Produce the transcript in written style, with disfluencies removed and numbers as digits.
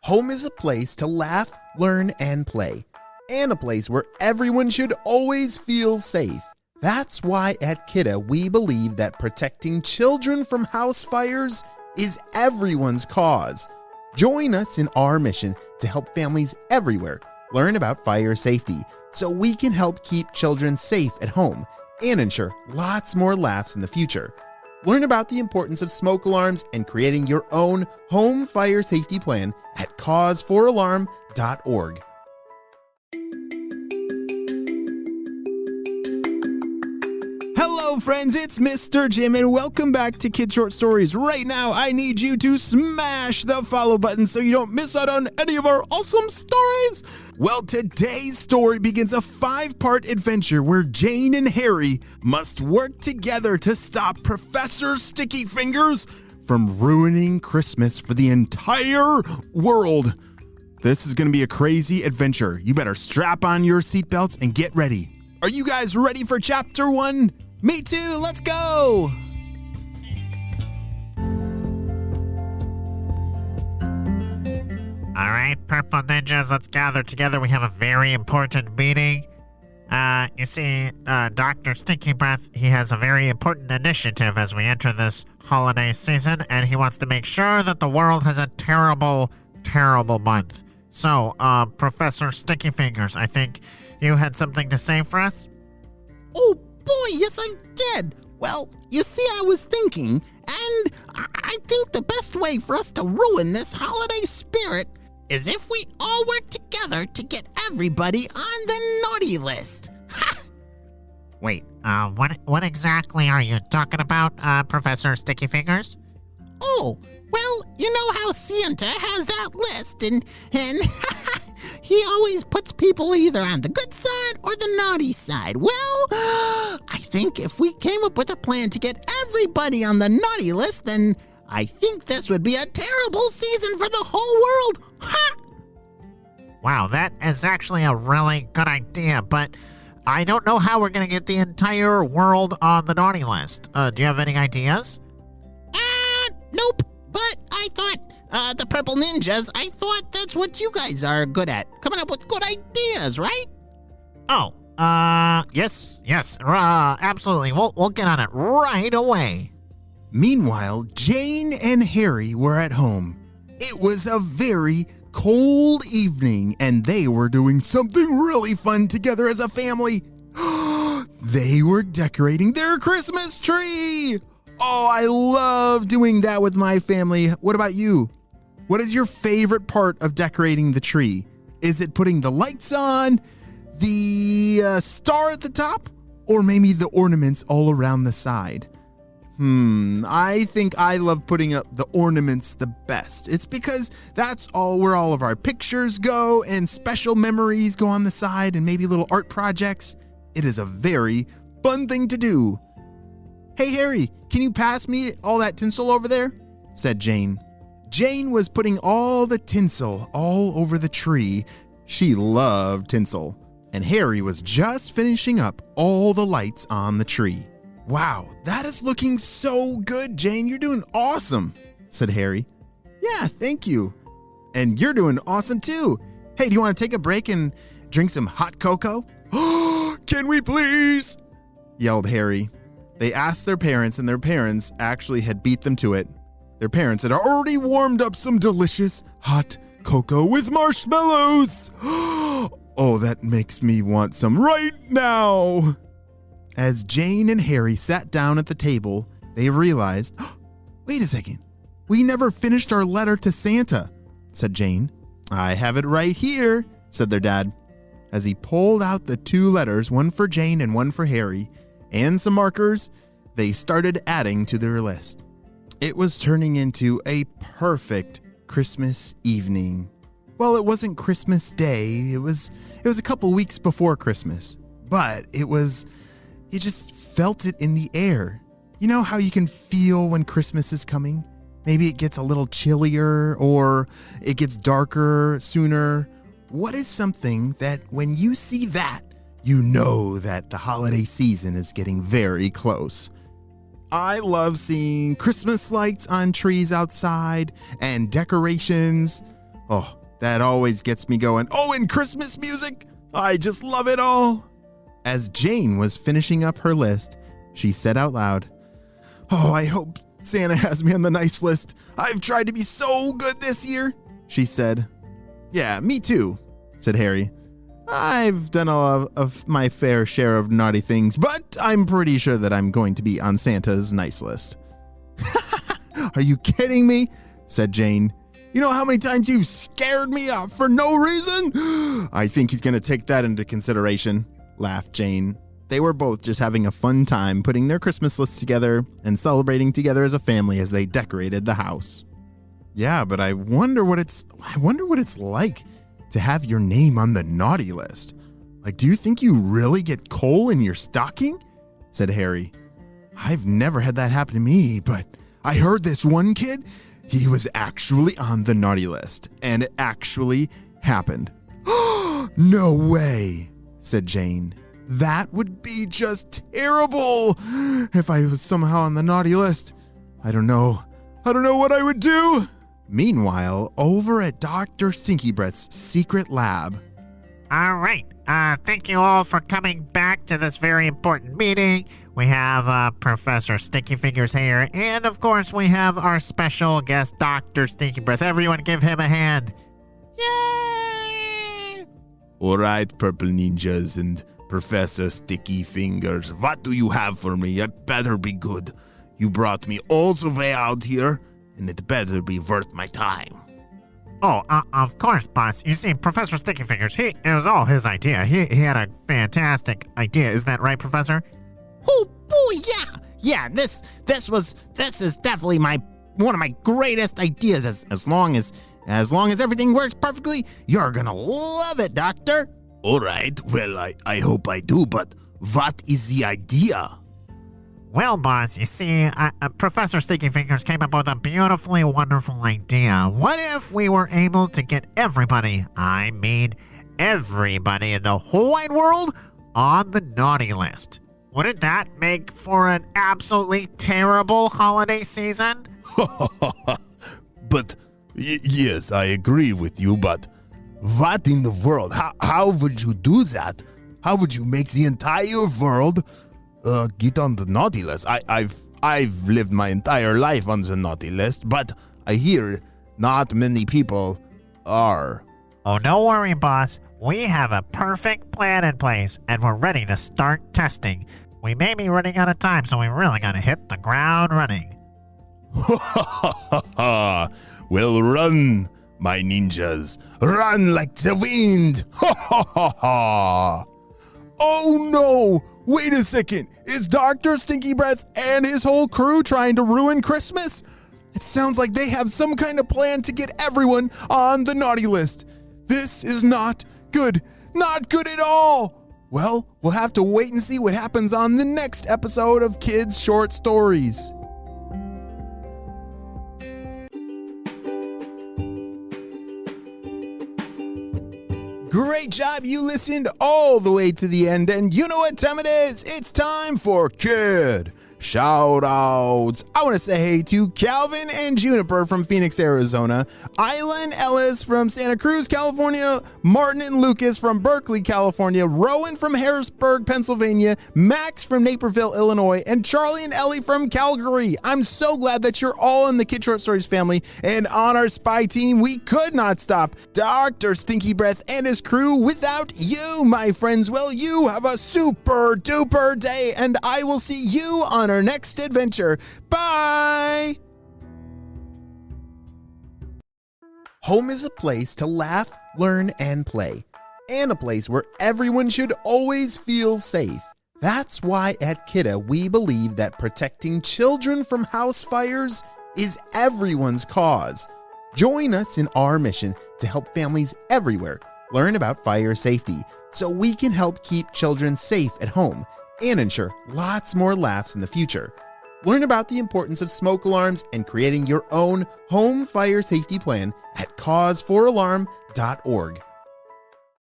Home is a place to laugh, learn, and play, and a place where everyone should always feel safe. That's why at Kidda we believe that protecting children from house fires is everyone's cause. Join us in our mission to help families everywhere learn about fire safety so we can help keep children safe at home and ensure lots more laughs in the future. Learn about the importance of smoke alarms and creating your own home fire safety plan at cause4alarm.org. Hello friends, it's Mr. Jim and welcome back to Kid Short Stories. Right now, I need you to smash the follow button so you don't miss out on any of our awesome stories. Well, today's story begins a 5-part adventure where Jane and Harry must work together to stop Professor Sticky Fingers from ruining Christmas for the entire world. This is going to be a crazy adventure. You better strap on your seatbelts and get ready. Are you guys ready for chapter 1? Me too, let's go! Alright, Purple Ninjas, let's gather together. We have a very important meeting. You see, Dr. Stinky Breath, he has a very important initiative as we enter this holiday season, and he wants to make sure that the world has a terrible, terrible month. So, Professor Sticky Fingers, I think you had something to say for us? Oh boy, yes I did. Well, you see, I was thinking, and I think the best way for us to ruin this holiday spirit is if we all work together to get everybody on the naughty list. Ha! Wait, what exactly are you talking about, Professor Sticky Fingers? Oh, well, you know how Santa has that list, and he always puts people either on the good side or the naughty side. Well, I think if we came up with a plan to get everybody on the naughty list, then I think this would be a terrible season for the whole world. Ha! Wow, that is actually a really good idea, but I don't know how we're going to get the entire world on the naughty list. Do you have any ideas? Nope. But I thought, the Purple Ninjas, I thought that's what you guys are good at. Coming up with good ideas, right? Oh, yes, absolutely. We'll get on it right away. Meanwhile, Jane and Harry were at home. It was a very cold evening, and they were doing something really fun together as a family. They were decorating their Christmas tree. Oh, I love doing that with my family. What about you? What is your favorite part of decorating the tree? Is it putting the lights on, the star at the top, or maybe the ornaments all around the side? I think I love putting up the ornaments the best. It's because that's where all of our pictures go and special memories go on the side and maybe little art projects. It is a very fun thing to do. Hey, Harry, can you pass me all that tinsel over there? Said Jane. Jane was putting all the tinsel all over the tree. She loved tinsel. And Harry was just finishing up all the lights on the tree. Wow, that is looking so good, Jane. You're doing awesome, said Harry. Yeah, thank you. And you're doing awesome too. Hey, do you want to take a break and drink some hot cocoa? Can we please? Yelled Harry. They asked their parents, and their parents actually had beat them to it. Their parents had already warmed up some delicious hot cocoa with marshmallows. Oh, that makes me want some right now. As Jane and Harry sat down at the table, they realized, wait a second, we never finished our letter to Santa, said Jane. I have it right here, said their dad. As he pulled out the 2 letters, one for Jane and one for Harry, and some markers, they started adding to their list. It was turning into a perfect Christmas evening. Well, it wasn't Christmas Day. It was a couple weeks before Christmas, but you just felt it in the air. You know how you can feel when Christmas is coming? Maybe it gets a little chillier or it gets darker sooner. What is something that when you see that, you know that the holiday season is getting very close? I love seeing Christmas lights on trees outside and decorations. Oh, that always gets me going. Oh, and Christmas music! I just love it all. As Jane was finishing up her list, she said out loud, "Oh, I hope Santa has me on the nice list. I've tried to be so good this year," she said. "Yeah, me too," said Harry. "I've done all of my fair share of naughty things, but I'm pretty sure that I'm going to be on Santa's nice list." "Are you kidding me?" said Jane. "You know how many times you've scared me off for no reason?" "I think he's going to take that into consideration," laughed Jane. They were both just having a fun time putting their Christmas lists together and celebrating together as a family as they decorated the house. "Yeah, but I wonder what it's like to have your name on the naughty list. Like, do you think you really get coal in your stocking?" said Harry. "I've never had that happen to me, but I heard this one kid, he was actually on the naughty list, and it actually happened." "No way," said Jane. "That would be just terrible if I was somehow on the naughty list. I don't know what I would do." Meanwhile, over at Dr. Stinky Breath's secret lab. All right. Thank you all for coming back to this very important meeting. We have Professor Stinky Fingers here, and of course we have our special guest, Dr. Stinky Breath. Everyone give him a hand. Yay! "All right, Purple Ninjas and Professor Sticky Fingers, what do you have for me? It better be good. You brought me all the way out here, and it better be worth my time." Oh, of course, boss. You see, Professor Sticky Fingers, it was all his idea. He had a fantastic idea. Is that right, Professor? Oh boy, yeah. Yeah, this is definitely one of my greatest ideas. As long as everything works perfectly, you're gonna love it, Doctor. "All right, well, I hope I do, but what is the idea?" Well, boss, you see, Professor Sticky Fingers came up with a beautifully wonderful idea. What if we were able to get everybody, I mean everybody in the whole wide world, on the naughty list? Wouldn't that make for an absolutely terrible holiday season? But, yes, I agree with you, but what in the world? How would you do that? How would you make the entire world get on the naughty list? I've lived my entire life on the naughty list, but I hear not many people are. Oh, don't worry, boss. We have a perfect plan in place, and we're ready to start testing. We may be running out of time, so we really gotta hit the ground running. Well, run, my ninjas. Run like the wind. Oh no! Wait a second. Is Dr. Stinky Breath and his whole crew trying to ruin Christmas? It sounds like they have some kind of plan to get everyone on the naughty list. This is not good. Not good at all. Well, we'll have to wait and see what happens on the next episode of Kids Short Stories. Great job, you listened all the way to the end, and you know what time it is. It's time for Kid Shoutouts. I want to say hey to Calvin and Juniper from Phoenix, Arizona, Isla and Ellis from Santa Cruz, California, Martin and Lucas from Berkeley, California, Rowan from Harrisburg, Pennsylvania, Max from Naperville, Illinois, and Charlie and Ellie from Calgary. I'm so glad that you're all in the Kid Short Stories family, and on our spy team, we could not stop Dr. Stinky Breath and his crew without you, my friends. Well, you have a super duper day, and I will see you on our next adventure. Bye! Home is a place to laugh, learn, and play, and a place where everyone should always feel safe. That's why at Kidda we believe that protecting children from house fires is everyone's cause. Join us in our mission to help families everywhere learn about fire safety so we can help keep children safe at home and ensure lots more laughs in the future. Learn about the importance of smoke alarms and creating your own home fire safety plan at cause4alarm.org.